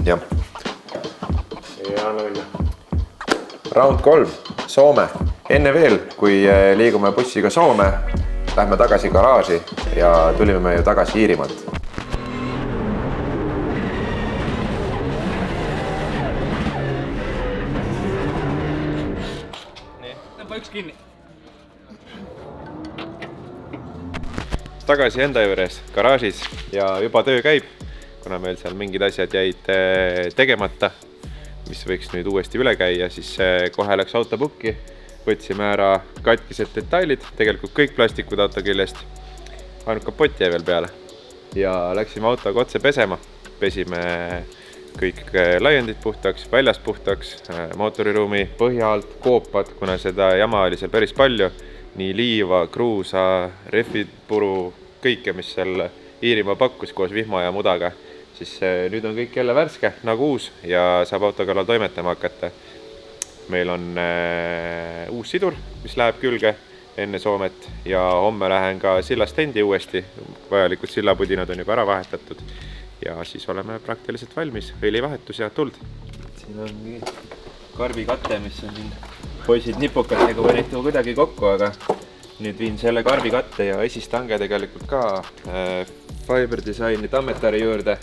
Jah. Ja anna minna. Round 3, Soome. Enne veel, kui liigume bussiga Soome, lähme tagasi garaaži ja tulime me ju tagasi Iirimaalt. Nii, tõmba üks kinni. Tagasi enda juures garaažis ja juba töö käib, kuna meil seal mingid asjad jäid tegemata, mis võiks nüüd uuesti üle käia, siis kohe läks auto pukki, võtsime ära katkised detailid, tegelikult kõik plastikud auto küljest, ainult kapott jäi veel peale ja läksime autoga otse pesema, pesime kõik laiendid puhtaks, väljast puhtaks, mootoriruumi põhja alt, koopad, kuna seda jama oli seal päris palju, nii liiva, kruusa, rehvipuru, kõike, mis seal Iirimaa pakkus koos vihma ja mudaga, siis nüüd on kõik jälle värske, nagu uus ja saab auto kallal toimetama hakata. Meil on uus sidur, mis läheb külge enne Soomet ja homme lähen ka sillastendi uuesti, vajalikud sillapudinad on juba ära vahetatud ja siis oleme praktiliselt valmis, õlivahetus ja tuld. Siin on karbikatte, mis on siin poisid nipukatega võnitu kuidagi kokku, aga nüüd viin selle karbikatte ja esistange tegelikult ka Fiber Designi Tammetari juurde.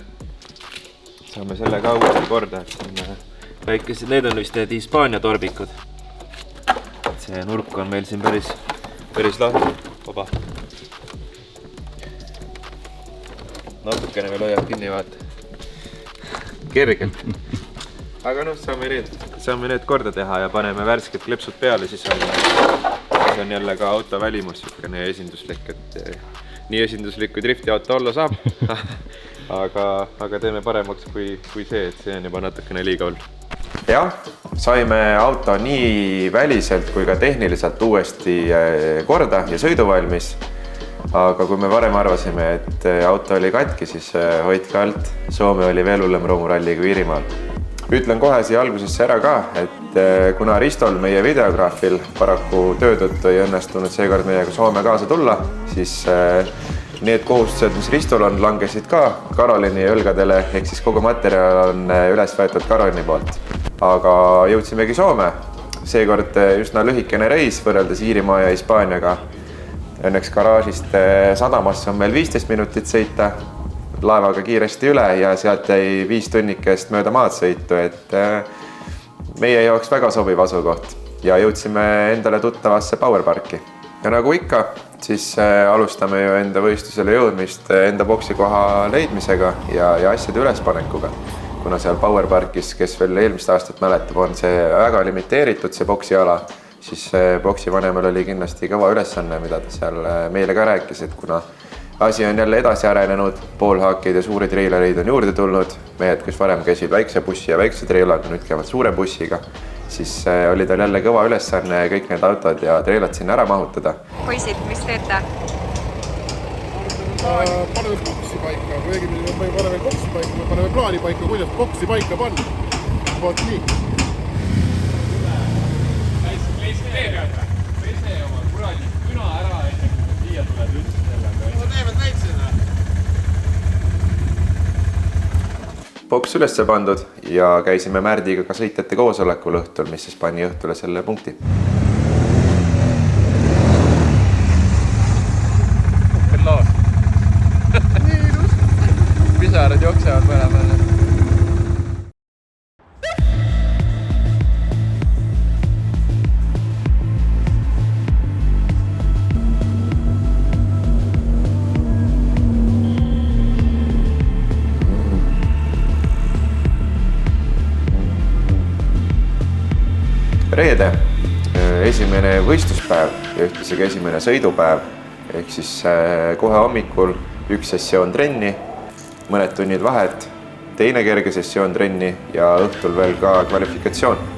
Saame selle ka uuesti korda, et siin väikesed, need on vist need Hispaania torbikud. See nurk on meil siin päris lahti. Vaba. Natukene veel hoiab kinni, vaata. Kergelt. Aga noh, saame need korda teha ja paneme värsked klepsud peale, siis on jälle ka auto välimus niisugune esinduslik, et nii esinduslik kui drifti auto olla saab, aga teeme paremaks kui see, et see on juba natukene liiga hull. Jah, saime auto nii väliselt kui ka tehniliselt uuesti korda ja sõiduvalmis, aga kui me varem arvasime, et auto oli katki, siis hoidke alt. Soome oli veel hullem roomuralli kui Iirimaal. Ütlen kohe siia algusesse ära ka, et kuna Ristol, meie videograafil, paraku töö tõttu ei õnnestunud seekord meiega Soome kaasa tulla, siis need kohustused, mis Ristol on, langesid ka Karolini õlgadele, ehk siis kogu materjal on üles võetud Karolini poolt. Aga jõudsimegi Soome. Seekord üsna lühikene reis võrreldes Iirimaa ja Hispaaniaga. Õnneks garaažist sadamasse on meil 15 minutit sõita, laevaga kiiresti üle ja sealt jäi 5 tunnikest mööda maad sõitu, et meie jaoks väga sobiv asukoht ja jõudsime endale tuttavasse Powerparki. Ja nagu ikka, siis alustame ju enda võistlusele jõudmist enda boksi koha leidmisega ja asjade ülespanekuga. Kuna seal Powerparkis, kes veel eelmist aastat mäletab, on see väga limiteeritud, see boksiala, siis boksi vanemal oli kindlasti kõva ülesanne, mida ta seal meile ka rääkis, et kuna asi on jälle edasi arenenud, poolhaakid ja suuri treilereid on juurde tulnud, mehed, kes varem käisid väikse bussi ja väikse treilaga, nüüd käivad suure bussiga, siis oli tal jälle kõva ülesanne kõik need autod ja treilad sinna ära mahutada. Poisid, mis teete? Paneme boksi paika, kui me paneme boksi paika, me paneme plaani paika, kuidas boksi paika panna. Vaat nii. Leisi tee pead või? Pese oma kuradi küna ära, enne kui siia tuled üldse sellega. No teevad väiksena. Boks ülesse pandud ja käisime Märdiga ka sõitjate koosolekul õhtul, mis siis pani õhtule selle punkti. Laas. Nii ilus. Pisarad jooksevad mõlemale. Reede, esimene võistluspäev ja ühtlasi ka esimene sõidupäev, ehk siis kohe hommikul üks sessioon trenni, mõned tunnid vahet, teine kerge sessioon trenni ja õhtul veel ka kvalifikatsioon.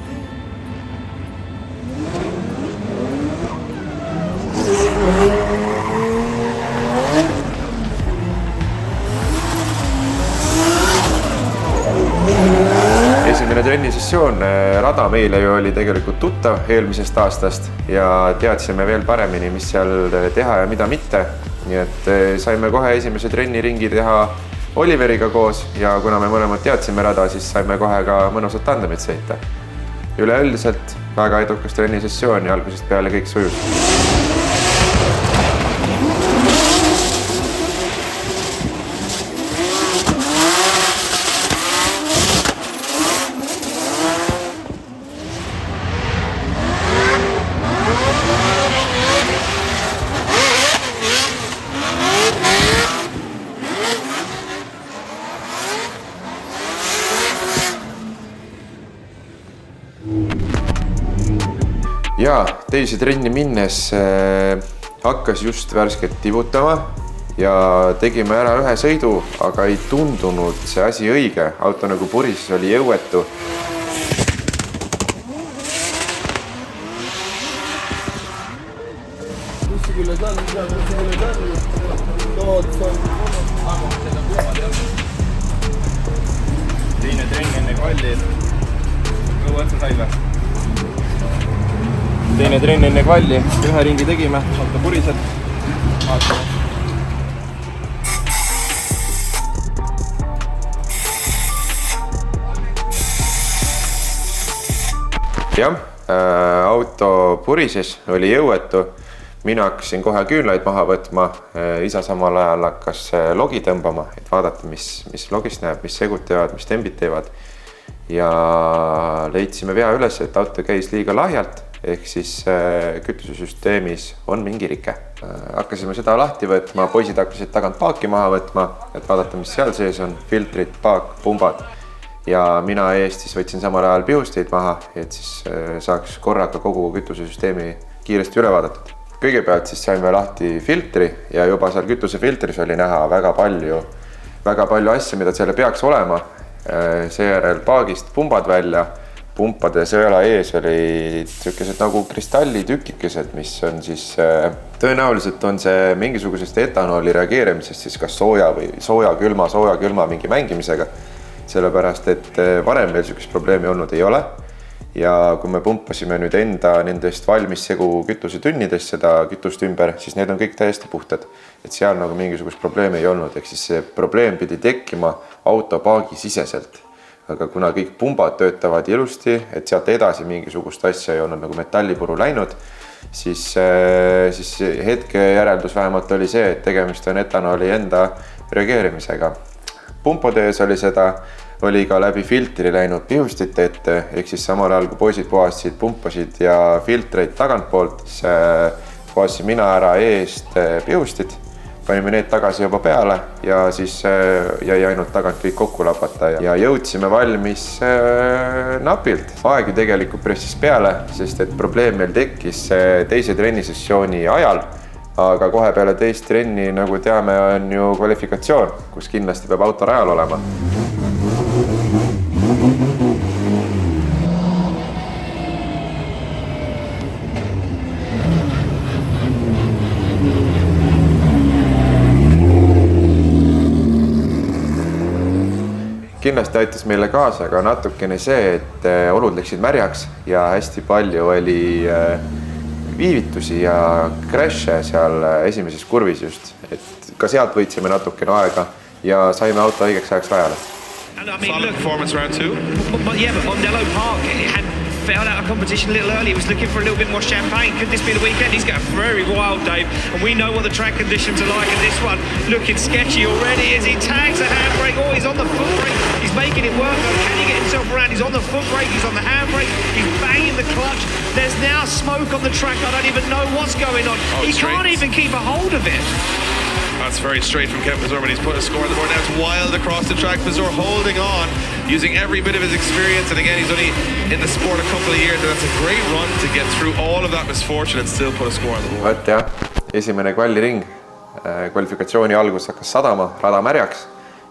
Esimene trennisessioon, rada meile ju oli tegelikult tuttav eelmisest aastast ja teadsime veel paremini, mis seal teha ja mida mitte. Nii et saime kohe esimese trenniringi teha Oliveriga koos ja kuna me mõlemad teadsime rada, siis saime kohe ka mõnusat tandemit sõita. Üleüldiselt väga edukas trennisessioon ja algusest peale kõik sujus. Ja teise trenni minnes hakkas just värsket tivutama ja tegime ära ühe sõidu, aga ei tundunud see asi õige. Auto nagu puris, oli jõuetu. Teine trenn enne kvalli. Kõu otsa sai või? Teine trenn enne kvalli, ühe ringi tegime, auto purised. Jah, auto purises, oli jõuetu. Mina hakkasin kohe küünlaid maha võtma. Isa samal ajal hakkas logi tõmbama, et vaadata, mis logist näeb, mis segud teevad, mis tembid teevad. Ja leidsime vea üles, et auto käis liiga lahjalt. Ehk siis kütusesüsteemis on mingi rike. Hakkasime seda lahti võtma, poisid hakkasid tagant paaki maha võtma, et vaadata, mis seal sees on, filtrid, paak, pumbad. Ja mina eest siis võtsin samal ajal pihusteid maha, et siis saaks korraga kogu kütusesüsteemi kiiresti üle vaadatud. Kõigepealt siis saime lahti filtri ja juba seal kütusefiltris oli näha väga palju asja, mida selle peaks olema. Seejärel paagist pumbad välja. Pumpade sõela ees olid sellised nagu kristallitükikesed, mis on siis tõenäoliselt on see mingisugusest etanooli reageerimisest siis kas sooja või sooja-külma mingi mängimisega. Sellepärast, et varem veel sellist probleemi olnud ei ole. Ja kui me pumpasime nüüd enda nendest valmis segu kütusetünnidest seda kütust ümber, siis need on kõik täiesti puhtad. Et seal nagu mingisugust probleemi ei olnud, ehk siis see probleem pidi tekkima autopaagi siseselt. Aga kuna kõik pumbad töötavad ilusti, et sealt edasi mingisugust asja ei olnud nagu metallipuru läinud, siis hetke järeldus vähemalt oli see, et tegemist on etanooli enda reageerimisega. Pumpade ees oli ka läbi filtri läinud pihustite ette, ehk siis samal ajal kui poisid puhastasid, pumpasid ja filtreid tagantpoolt, puhastasin mina ära eest pihustid. Panime need tagasi juba peale ja siis jäi ainult tagant kõik kokku lapata ja jõudsime valmis napilt. Aeg ju tegelikult pressis peale, sest et probleem meil tekkis teise trennisessiooni ajal, aga kohe peale teist trenni, nagu teame, on ju kvalifikatsioon, kus kindlasti peab auto rajal olema. Kindlasti aitas meile kaasa, aga natukene see, et olud läksid märjaks ja hästi palju oli viivitusi ja crash'e seal esimeses kurvis just. Et ka sealt võitsime natukene aega ja saime auto õigeks ajaks rajale. Solid performance round 2. Yeah, but Mondello Park had fell out of competition a little early. He was looking for a little bit more champagne. Could this be the weekend? He's got a very wild, Dave. And we know what the track conditions are like in this one. Looking sketchy already as he tags the handbrake. Oh, he's on the foot brake. He's making it work though. Can he get himself around? He's on the foot brake. He's on the handbrake. He's banging the clutch. There's now smoke on the track. I don't even know what's going on. He can't even keep a hold of it. That's very straight from Kevin Pazur, but he's put a score on the board. Now it's wild across the track. Pazur holding on, using every bit of his experience. And again, he's only in the sport a couple of years. And that's a great run to get through all of that misfortune and still put a score on the board. Võt jah, esimene kvalliring. Kvalifikatsiooni algus hakkas sadama, rada märjaks.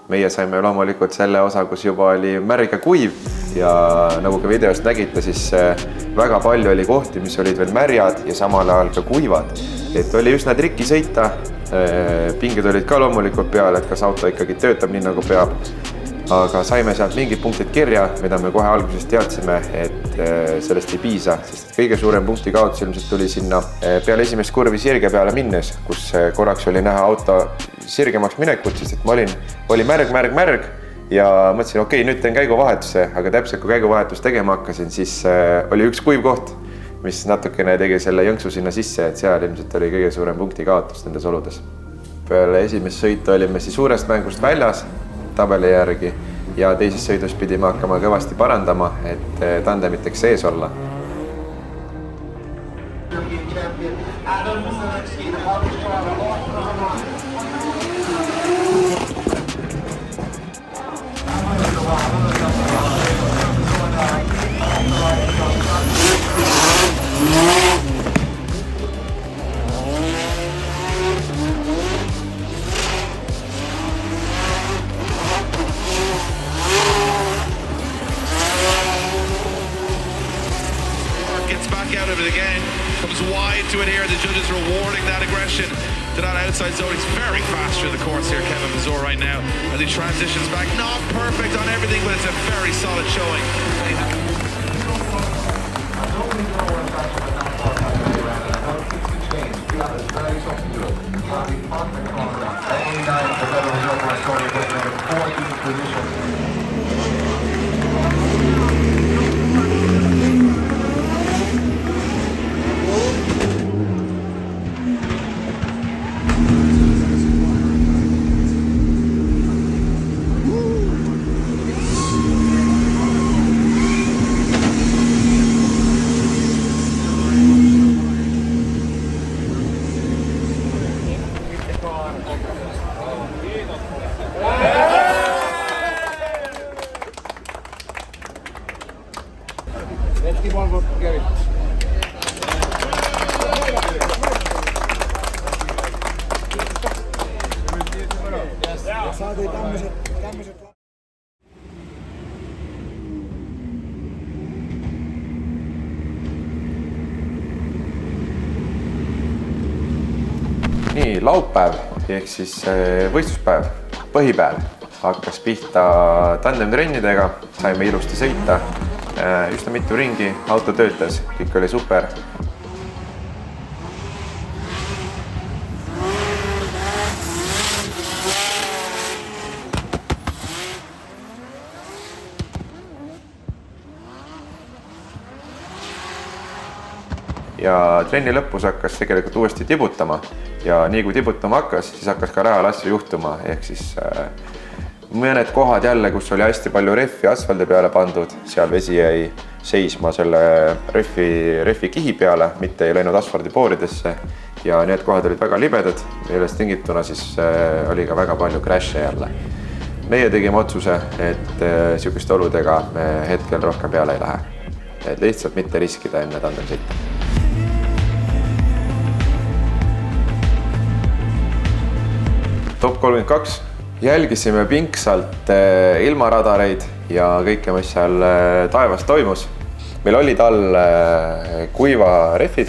Meie saime loomulikult selle osa, kus juba oli märg ja kuiv. Ja nagu ka videost nägite, siis väga palju oli kohti, mis olid veel märjad ja samal ajal ka kuivad. Et oli üsna trikki sõita. Pingid olid ka loomulikult peal, et kas auto ikkagi töötab nii nagu peab. aga saime sealt mingid punktid kirja, mida me kohe alguses teadsime, et sellest ei piisa, sest kõige suurem punkti kaotus ilmselt tuli sinna peale esimest kurvi sirge peale minnes, kus korraks oli näha auto sirgemaks minekut, sest et ma oli märg ja mõtlesin, okei, nüüd teen käiguvahetuse, aga täpselt kui käiguvahetus tegema hakkasin, siis oli üks kuiv koht, mis natukene tegi selle jõnksu sinna sisse, et seal ilmselt oli kõige suurem punkti kaotus nendes oludes. Peale esimest sõitu olime siis suurest mängust väljas tabeli järgi ja teises sõidus pidime hakkama kõvasti parandama, et tandemiteks sees olla. To it here, the judges rewarding that aggression to that outside zone. He's very fast through the course here, Kevin Mazur, right now, as he transitions back. Not perfect on everything, but it's a very solid showing. Nii, laupäev ehk siis võistluspäev, põhipäev hakkas pihta tandemtrennidega, saime ilusti sõita, üsna mitu ringi, auto töötas, kõik oli super. Ja trenni lõpus hakkas tegelikult uuesti tibutama ja nii kui tibutama hakkas, siis hakkas ka rajal asju juhtuma, ehk siis mõned kohad jälle, kus oli hästi palju rehvi asfaldi peale pandud, seal vesi jäi seisma selle rehvi kihi peale, mitte ei läinud asfaldipooridesse ja need kohad olid väga libedad, millest tingituna siis oli ka väga palju crash'e jälle. Meie tegime otsuse, et sihukeste oludega me hetkel rohkem peale ei lähe, et lihtsalt mitte riskida enne tandemsõita. Top 32. Jälgisime pingsalt ilmaradareid ja kõike, mis seal taevas toimus. Meil olid all kuiva rehvid.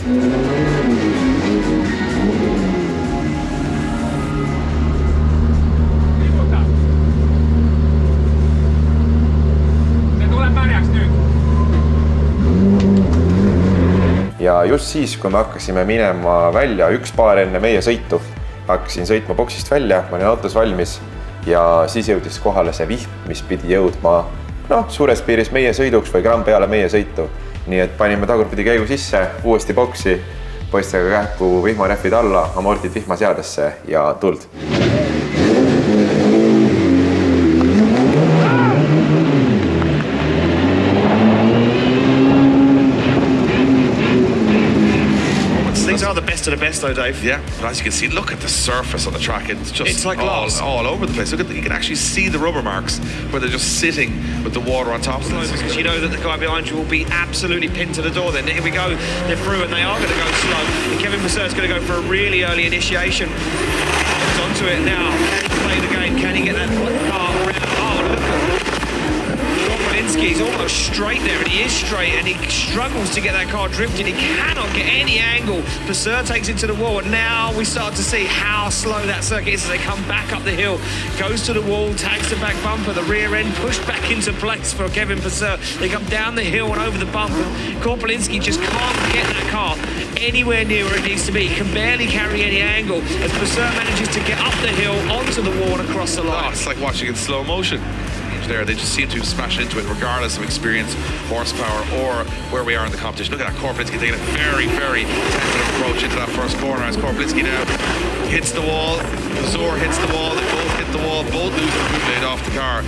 Ja just siis, kui me hakkasime minema välja üks paar enne meie sõitu, hakkasin sõitma boksist välja, ma olin autos valmis ja siis jõudis kohale see vihm, mis pidi jõudma suures piiris meie sõiduks või gramm peale meie sõitu. Nii et panime tagurpidi käigu sisse, uuesti boksi, poistega kähku vihmarehvid alla, amordid vihmaseadesse ja tuld. These are the best of the best though, Dave. Yeah, but as you can see, look at the surface on the track. It's just like all over the place. Look at you can actually see the rubber marks where they're just sitting with the water on top of them. Because you know that the guy behind you will be absolutely pinned to the door then. Here we go, they're through and they are going to go slow. And Kevin Mazur's going to go for a really early initiation. He's onto it now. Can he play the game? Can he get that car around? Oh, look at Rob Belinsky. He's almost straight there, and he is straight, and he struggles to get that car drifted. He cannot get any angle. Vasseur takes it to the wall, and now we start to see how slow that circuit is as they come back up the hill. Goes to the wall, tags the back bumper, the rear end pushed back into place for Kevin Vasseur. They come down the hill and over the bump, and Korpelinski just can't get that car anywhere near where it needs to be. He can barely carry any angle as Vasseur manages to get up the hill, onto the wall, and across the line. Oh, it's like watching in slow motion. There, they just seem to smash into it regardless of experience, horsepower, or where we are in the competition. Look at that, Korpelinski taking a very, very tentative approach into that first corner as Korpelinski now hits the wall, Vasseur hits the wall, they both hit the wall, both lose the boot blade off the car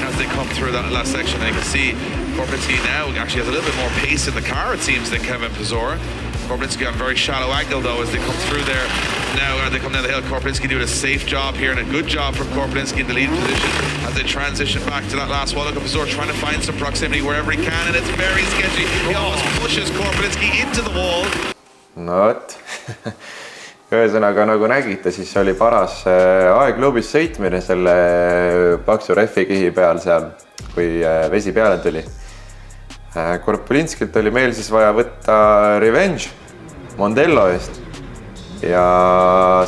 as they come through that last section. And you can see Korpelinski now actually has a little bit more pace in the car, it seems, than Kevin Vasseur. Korpelinski on a very shallow angle though as they come through there. Now they come down the hill, Korpelinski doing a safe job here and a good job from Korpelinski in the lead position as they transition back to that last wall. Look at Vasseur trying to find some proximity wherever he can, and it's very sketchy. He almost pushes Korpelinski into the wall. No vot. Ühesõnaga, nagu nägite, siis oli paras aegluubis sõitmine selle paksu rehvikihi peal seal, kui vesi peale tuli. Korpelinskilt oli meil siis vaja võtta revenge Mondello eest ja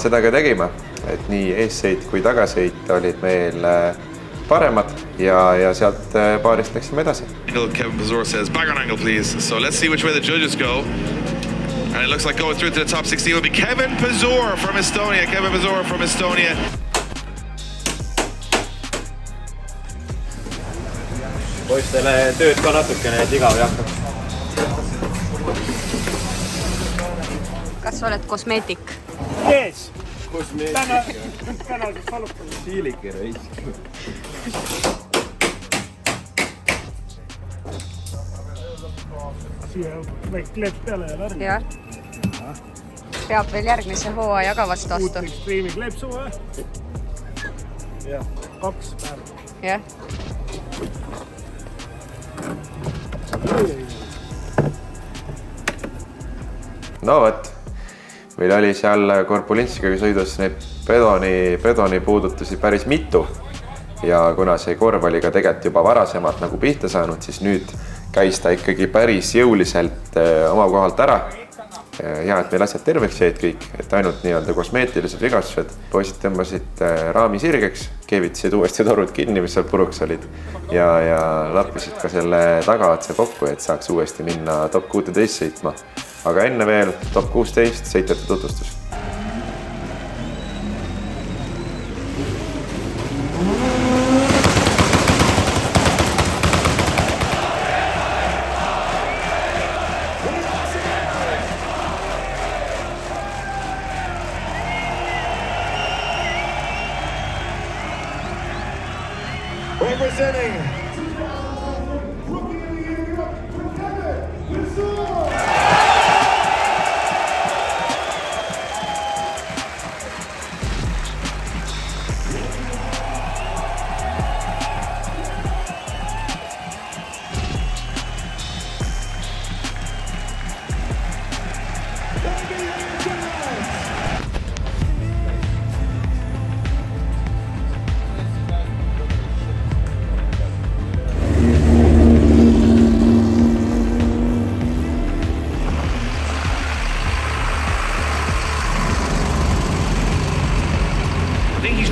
seda ka tegime, et nii eessõit kui tagasõit olid meil paremad ja sealt paarist läksime edasi. Kevin Vasseur says back on angle please, so let's see which way the judges go. And it looks like going through to the top 16 will be Kevin Vasseur from Estonia. Kevin Vasseur from Estonia. Poistele tööd ka natukene, et igav jakkab. Kas oled kosmeetik? Yes! Kosmeetik. Täna siis alustame. Siilike raisk. Siia väike kleep peale ja värvi. Jah. Peab veel järgmise hooaja ka vastu astu. Uut ekstreemi kleepsu, jah? 2 päeva. Jah. No võt, meil oli seal Korpelinskiga sõidus neid pedoni puudutusi päris mitu ja kuna see korv oli ka tegelikult juba varasemalt nagu pihta saanud, siis nüüd käis ta ikkagi päris jõuliselt oma kohalt ära. Hea, et meil asjad terveks jäid kõik, et ainult nii-öelda kosmeetilised vigastused. Poisid tõmbasid raami sirgeks, keevitasid uuesti torud kinni, mis seal puruks olid ja lappisid ka selle tagaotsa kokku, et saaks uuesti minna top 16 sõitma. Aga enne veel top 16 sõitjate tutvustus. Representing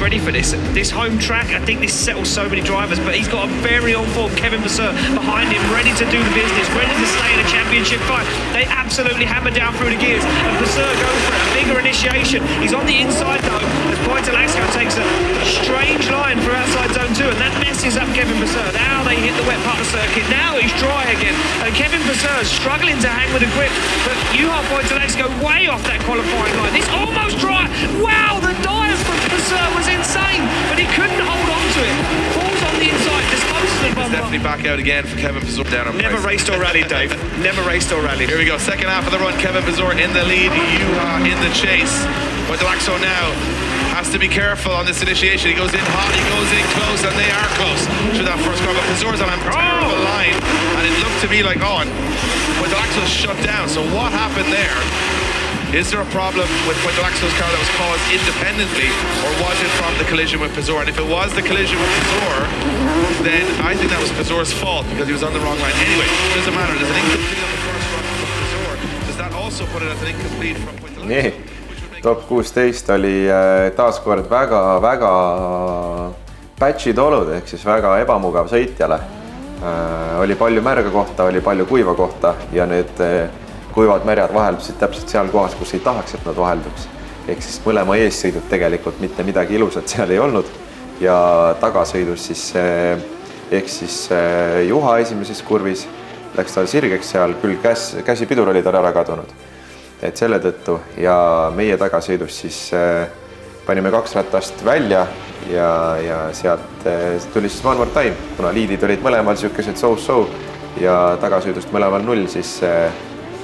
ready for this home track. I think this settles so many drivers, but he's got a very on-form Kevin Vasseur behind him, ready to do the business, ready to stay in a championship fight. They absolutely hammer down through the gears, and Vasseur goes for a bigger initiation. He's on the inside though, as Poitalaxco takes a strange line for outside zone 2, and that messes up Kevin Vasseur. Now they hit the wet part of the circuit. Now he's dry again, and Kevin Vasseur struggling to hang with the grip, but Juha Poitalaxco way off that qualifying line. It's almost dry. Wow, the dive from Vasseur was insane, but he couldn't hold on to it. Falls on the inside, disposes the bumper. Definitely back out again for Kevin Vasseur down on Never raced or rallied, Dave. Never raced or rallied. Here we go, second half of the run. Kevin Vasseur in the lead, Juha in the chase. But Poitalaxco now has to be careful on this initiation. He goes in hot, he goes in close, and they are close to that first car. But Vasseur's on a terrible line, and it looked to me like, Poitalaxco's shut down. So what happened there? Is there a problem with Point de l'Axo's car that was caused independently, or was it from the collision with Pazur? And if it was the collision with Pazur, then I think that was Pazur's fault because he was on the wrong line. Anyway, it doesn't matter. There's an incomplete on the first run from Pazur. Does that also put it as an incomplete from Point de l'Axo? Nii, top 16 oli taaskord väga patchid olud, ehk siis väga ebamugav sõitjale. Oli palju märga kohta, oli palju kuiva kohta ja need kuivad märjad vaheldusid täpselt seal kohas, kus ei tahaks, et nad vahelduks. Ehk siis mõlema eessõidud tegelikult mitte midagi ilusat seal ei olnud ja tagasõidus siis, ehk siis Juha esimeses kurvis läks tal sirgeks seal, küll käsipidur oli tal ära kadunud. Et selle tõttu ja meie tagasõidus siis panime 2 ratast välja ja sealt tuli siis one more time, kuna liidid olid mõlemal siukesed so-so ja tagasõidust mõlemal 0, siis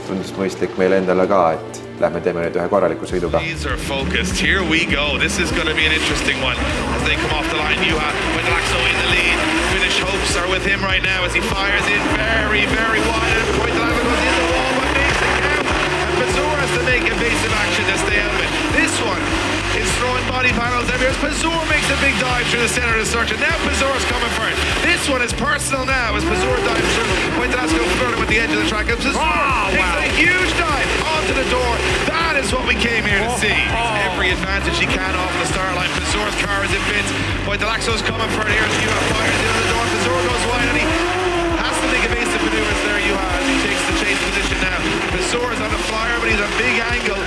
tundus mõistlik meile endale ka, et lähme teeme nüüd ühe korraliku sõiduga. These are focused. Here we go. This is going to be an interesting one as they come off the line. You have Point de l'Axo in the lead. Finish hopes are with him right now as he fires in very wide, and Point de l'Axo goes in the wall, but makes it count. And Pazur has to make evasive action to stay out of it. This one is throwing body panels everywhere. Pazur makes a big dive through the center of the circuit. Now Pazur's coming for it. This one is personal now as Pazur dives through. Point de l'Axo flirting with the edge of the track. And Pazur takes a huge dive onto the door. That is what we came here to see. Every advantage he can off the start line. Pazur's car is in bits. Point de l'Axo's coming for it here as Juha fires into the door. Pazur goes wide and he has to make evasive maneuvers there. Juha as he takes the chase position now. Pazur's on the flyer, but he's a big angle.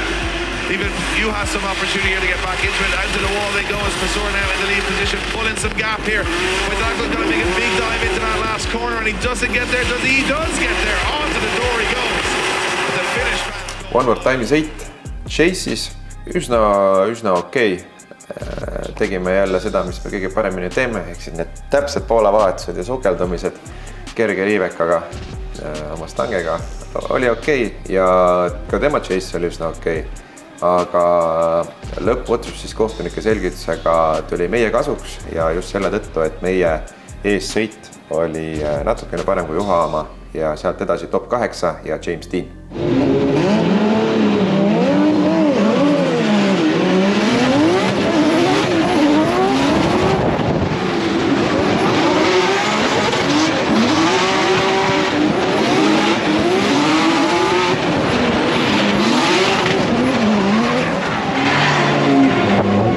Even you have some opportunity here to get back into it. Out to the wall they go as Pazur now in the lead position, pulling some gap here. Point de l'Axo's going to make a big dive into that last corner, and he doesn't get there. He does get there. Onto the door he goes. The finish. One more time'i sõit Chase'is üsna okei. Tegime jälle seda, mis me kõige paremini teeme, ehk siis need täpsed poolavahetused ja sukeldumised kerge riivekaga oma stangega oli okei ja ka tema Chase oli üsna okei. Aga lõppotsus siis kohtunike selgitusega tuli meie kasuks ja just selle tõttu, et meie eessõit oli natukene parem kui Juha oma ja sealt edasi top 8 ja James Dean.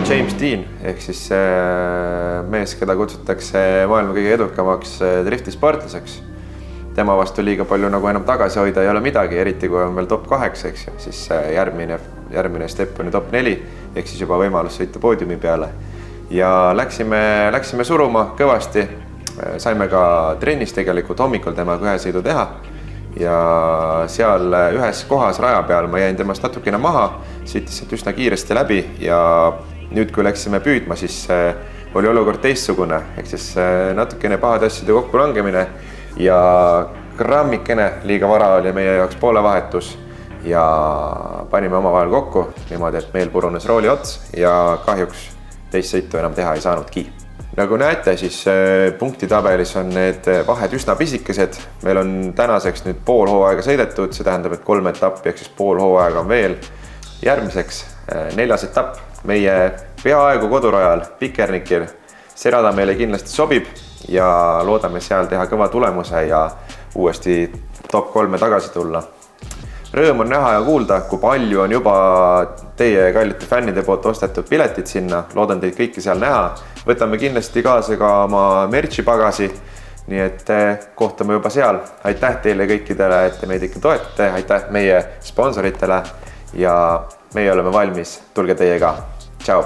James Dean, ehk siis mees, keda kutsutakse maailma kõige edukamaks driftisportlaseks. Tema vastu liiga palju nagu enam tagasi hoida ei ole midagi, eriti kui on veel top 8, eks ju. Siis järgmine step on top 4, ehk siis juba võimalus sõita poodiumi peale. Ja läksime suruma kõvasti. Saime ka trennis tegelikult hommikul temaga ühe sõidu teha. Ja seal ühes kohas raja peal ma jäin temast natukene maha, sõitis sealt üsna kiiresti läbi ja nüüd, kui läksime püüdma, siis oli olukord teistsugune, ehk siis natukene pahade asjade kokku langemine ja grammikene liiga vara oli meie jaoks poolevahetus ja panime omavahel kokku niimoodi, et meil purunes rooli ots ja kahjuks teist sõitu enam teha ei saanudki. Nagu näete, siis punktitabelis on need vahed üsna pisikesed. Meil on tänaseks nüüd pool hooaega sõidetud, see tähendab, et 3 etappi, ehk siis pool hooaega on veel. Järgmiseks 4. etapp meie peaaegu kodurajal Pikernikil. See rada meile kindlasti sobib ja loodame seal teha kõva tulemuse ja uuesti top 3 tagasi tulla. Rõõm on näha ja kuulda, kui palju on juba teie kallite fännide poolt ostetud piletid sinna. Loodan teid kõiki seal näha. Võtame kindlasti kaasa ka oma merchi pagasi, nii et kohtame juba seal. Aitäh teile kõikidele, et te meid ikka toetate. Aitäh meie sponsoritele ja meie oleme valmis. Tulge teie ka. Ciao!